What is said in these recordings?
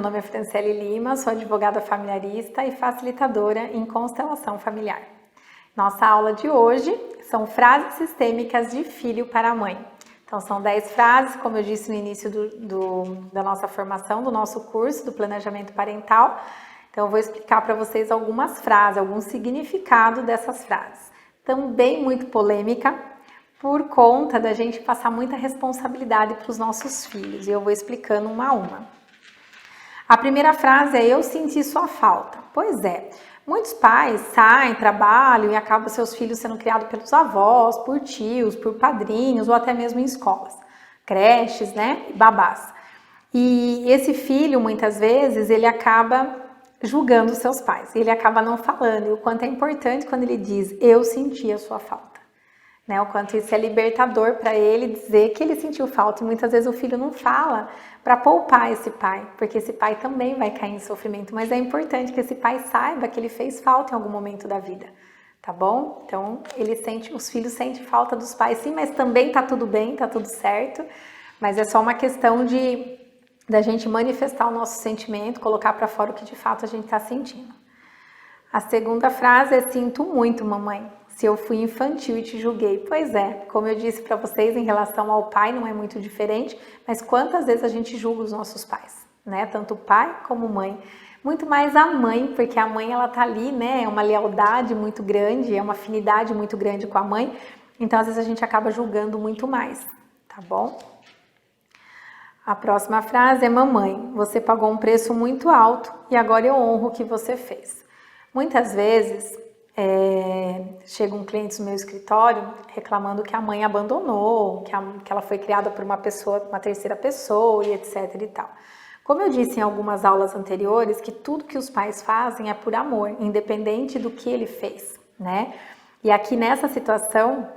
nome é Franciele Lima, sou advogada familiarista e facilitadora em constelação familiar. Nossa aula de hoje são frases sistêmicas de filho para a mãe. Então são 10 frases, como eu disse no início da nossa formação, do nosso curso, do planejamento parental. Então eu vou explicar para vocês algumas frases, algum significado dessas frases. Também muito polêmica, por conta da gente passar muita responsabilidade para os nossos filhos. E eu vou explicando uma a uma. A primeira frase é: eu senti sua falta. Pois é, muitos pais saem, trabalham e acabam seus filhos sendo criados pelos avós, por tios, por padrinhos ou até mesmo em escolas, creches, né, e babás. E esse filho, muitas vezes, ele acaba julgando seus pais, ele acaba não falando. E o quanto é importante quando ele diz: eu senti a sua falta. Né, o quanto isso é libertador para ele dizer que ele sentiu falta. E muitas vezes o filho não fala para poupar esse pai, porque esse pai também vai cair em sofrimento, mas é importante que esse pai saiba que ele fez falta em algum momento da vida, tá bom? Então os filhos sentem falta dos pais, sim, mas também tá tudo bem, tá tudo certo, mas é só uma questão da gente manifestar o nosso sentimento, colocar para fora o que de fato a gente está sentindo. A segunda frase é: sinto muito, mamãe, se eu fui infantil e te julguei. Pois é, como eu disse para vocês, em relação ao pai não é muito diferente, mas quantas vezes a gente julga os nossos pais, né? Tanto o pai como mãe. Muito mais a mãe, porque a mãe ela tá ali, né? É uma lealdade muito grande, é uma afinidade muito grande com a mãe, então às vezes a gente acaba julgando muito mais, tá bom? A próxima frase é: mamãe, você pagou um preço muito alto e agora eu honro o que você fez. Muitas vezes chegam clientes no meu escritório reclamando que a mãe abandonou, que ela foi criada por uma terceira pessoa e etc e tal. Como eu disse em algumas aulas anteriores, que tudo que os pais fazem é por amor, independente do que ele fez, né? E aqui nessa situação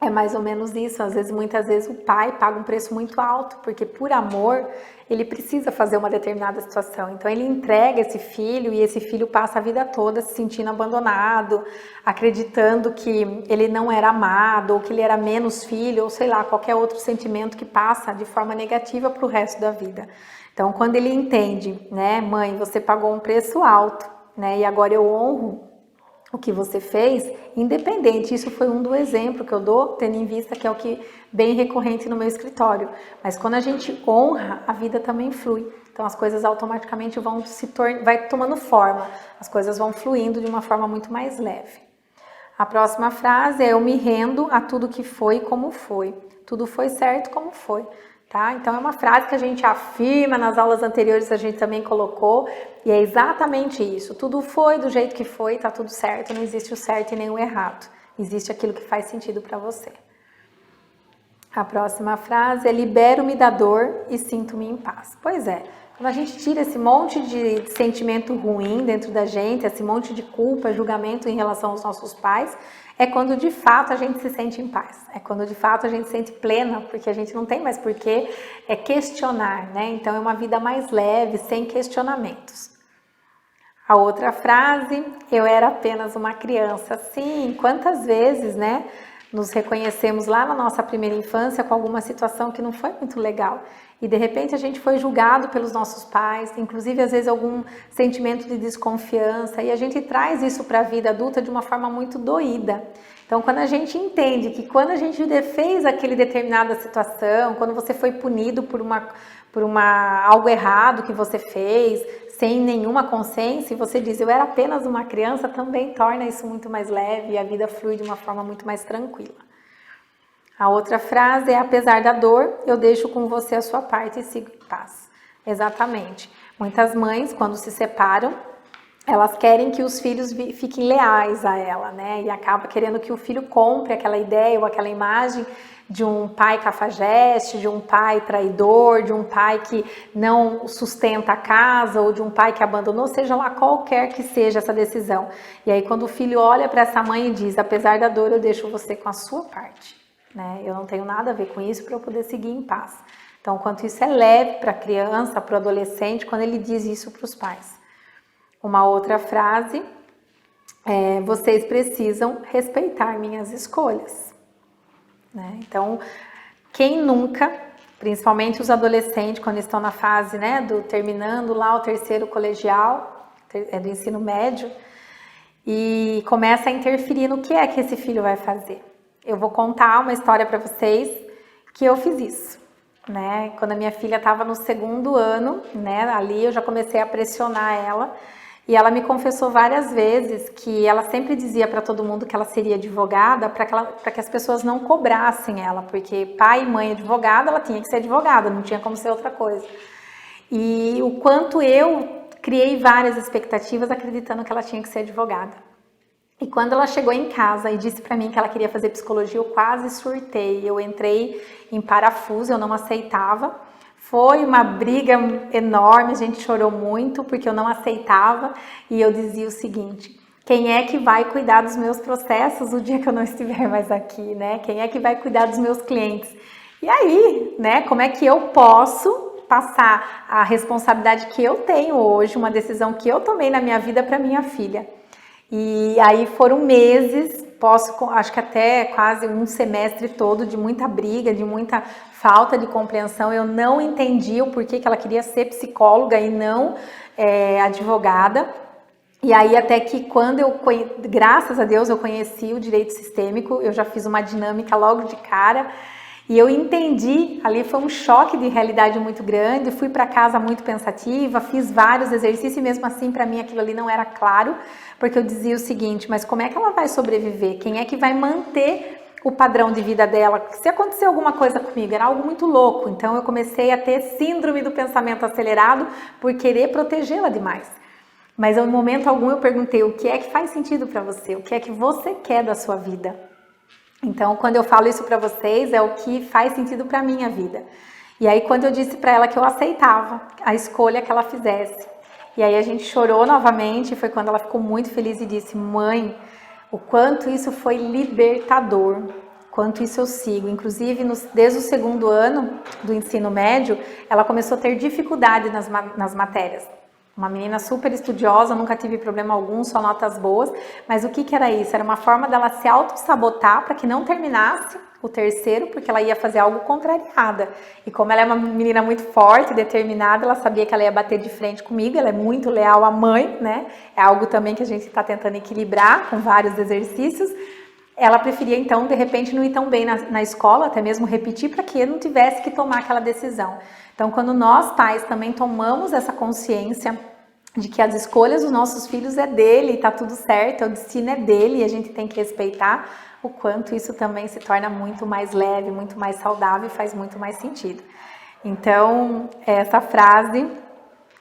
é mais ou menos isso. Muitas vezes o pai paga um preço muito alto, porque por amor ele precisa fazer uma determinada situação. Então ele entrega esse filho e esse filho passa a vida toda se sentindo abandonado, acreditando que ele não era amado, ou que ele era menos filho, ou sei lá, qualquer outro sentimento que passa de forma negativa para o resto da vida. Então quando ele entende, né, mãe, você pagou um preço alto, né, e agora eu honro o que você fez, independente, isso foi um do exemplo que eu dou, tendo em vista que é o que bem recorrente no meu escritório. Mas quando a gente honra, a vida também flui. Então as coisas automaticamente vai tomando forma, as coisas vão fluindo de uma forma muito mais leve. A próxima frase é: eu me rendo a tudo que foi como foi. Tudo foi certo como foi. Tá? Então é uma frase que a gente afirma, nas aulas anteriores a gente também colocou, e é exatamente isso. Tudo foi do jeito que foi, tá tudo certo, não existe o certo e nem o errado. Existe aquilo que faz sentido para você. A próxima frase é: libero-me da dor e sinto-me em paz. Pois é, quando a gente tira esse monte de sentimento ruim dentro da gente, esse monte de culpa, julgamento em relação aos nossos pais, é quando de fato a gente se sente em paz. É quando de fato a gente se sente plena, porque a gente não tem mais por que questionar, né? Então é uma vida mais leve, sem questionamentos. A outra frase: eu era apenas uma criança. Sim, quantas vezes, né, nos reconhecemos lá na nossa primeira infância com alguma situação que não foi muito legal. E de repente a gente foi julgado pelos nossos pais, inclusive às vezes algum sentimento de desconfiança, e a gente traz isso para a vida adulta de uma forma muito doída. Então quando a gente entende que quando a gente fez aquele determinada situação, quando você foi punido por algo errado que você fez, sem nenhuma consciência, e você diz: eu era apenas uma criança, também torna isso muito mais leve e a vida flui de uma forma muito mais tranquila. A outra frase é: apesar da dor, eu deixo com você a sua parte e sigo em paz. Exatamente. Muitas mães, quando se separam, elas querem que os filhos fiquem leais a ela, né? E acaba querendo que o filho compre aquela ideia ou aquela imagem de um pai cafajeste, de um pai traidor, de um pai que não sustenta a casa, ou de um pai que abandonou, seja lá qualquer que seja essa decisão. E aí quando o filho olha para essa mãe e diz: apesar da dor, eu deixo você com a sua parte, né? Eu não tenho nada a ver com isso, para eu poder seguir em paz. Então, quanto isso é leve para a criança, para o adolescente, quando ele diz isso para os pais. Uma outra frase é: vocês precisam respeitar minhas escolhas. Né? Então, quem nunca principalmente os adolescentes, quando estão na fase, né, do terminando lá o terceiro colegial, do ensino médio, e começa a interferir no que é que esse filho vai fazer. Eu vou contar uma história para vocês que eu fiz isso, né? Quando a minha filha estava no segundo ano, né, ali eu já comecei a pressionar ela, e ela me confessou várias vezes que ela sempre dizia para todo mundo que ela seria advogada para que as pessoas não cobrassem ela, porque pai e mãe advogada, ela tinha que ser advogada, não tinha como ser outra coisa. E o quanto eu criei várias expectativas acreditando que ela tinha que ser advogada. E quando ela chegou em casa e disse para mim que ela queria fazer psicologia, eu quase surtei, eu entrei em parafuso, eu não aceitava. Foi uma briga enorme, a gente chorou muito porque eu não aceitava e eu dizia o seguinte: quem é que vai cuidar dos meus processos o dia que eu não estiver mais aqui, né? Quem é que vai cuidar dos meus clientes? E aí, né, como é que eu posso passar a responsabilidade que eu tenho hoje, uma decisão que eu tomei na minha vida para minha filha? E aí foram meses, acho que até quase um semestre todo de muita briga, de muita falta de compreensão. Eu não entendi o porquê que ela queria ser psicóloga e não advogada. E aí até que quando graças a Deus, eu conheci o direito sistêmico, eu já fiz uma dinâmica logo de cara. E eu entendi, ali foi um choque de realidade muito grande, fui para casa muito pensativa, fiz vários exercícios e mesmo assim para mim aquilo ali não era claro, porque eu dizia o seguinte: mas como é que ela vai sobreviver? Quem é que vai manter o padrão de vida dela? Se acontecer alguma coisa comigo, era algo muito louco. Então eu comecei a ter síndrome do pensamento acelerado por querer protegê-la demais. Mas em momento algum eu perguntei: o que é que faz sentido para você? O que é que você quer da sua vida? Então, quando eu falo isso para vocês, é o que faz sentido para minha vida. E aí, quando eu disse para ela que eu aceitava a escolha que ela fizesse, e aí a gente chorou novamente, foi quando ela ficou muito feliz e disse: mãe, o quanto isso foi libertador, quanto isso eu sigo. Inclusive, desde o segundo ano do ensino médio, ela começou a ter dificuldade nas matérias. Uma menina super estudiosa, nunca tive problema algum, só notas boas. Mas o que era isso? Era uma forma dela se auto-sabotar para que não terminasse o terceiro, porque ela ia fazer algo contrariada. E como ela é uma menina muito forte, determinada, ela sabia que ela ia bater de frente comigo, ela é muito leal à mãe, né? É algo também que a gente está tentando equilibrar com vários exercícios. Ela preferia, então, de repente, não ir tão bem na escola, até mesmo repetir, para que eu não tivesse que tomar aquela decisão. Então, quando nós, pais, também tomamos essa consciência de que as escolhas dos nossos filhos é dele, tá tudo certo, o destino é dele e a gente tem que respeitar, o quanto isso também se torna muito mais leve, muito mais saudável e faz muito mais sentido. Então, essa frase,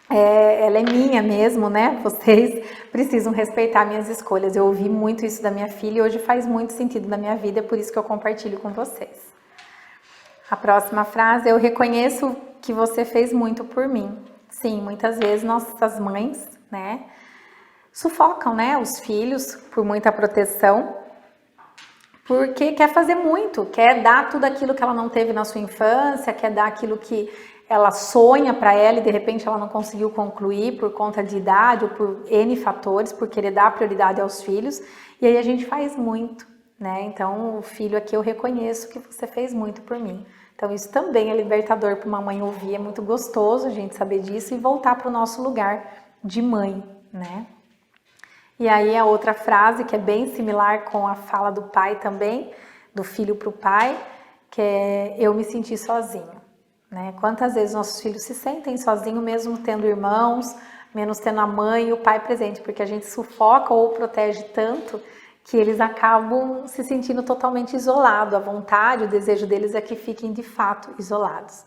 ela é minha mesmo, né? Vocês precisam respeitar minhas escolhas. Eu ouvi muito isso da minha filha e hoje faz muito sentido na minha vida, é por isso que eu compartilho com vocês. A próxima frase: eu reconheço que você fez muito por mim. Sim, muitas vezes nossas mães, né, sufocam, né, os filhos por muita proteção, porque quer fazer muito, quer dar tudo aquilo que ela não teve na sua infância, quer dar aquilo que ela sonha para ela e de repente ela não conseguiu concluir por conta de idade ou por N fatores, por querer dar prioridade aos filhos, e aí a gente faz muito, né? Então, o filho aqui, eu reconheço que você fez muito por mim. Então, isso também é libertador para uma mãe ouvir, é muito gostoso a gente saber disso e voltar para o nosso lugar de mãe, né? E aí a outra frase, que é bem similar com a fala do pai também, do filho para o pai, que é: eu me senti sozinho, né? Quantas vezes nossos filhos se sentem sozinhos, mesmo tendo irmãos, menos tendo a mãe e o pai presente, porque a gente sufoca ou protege tanto que eles acabam se sentindo totalmente isolados. A vontade, o desejo deles é que fiquem de fato isolados.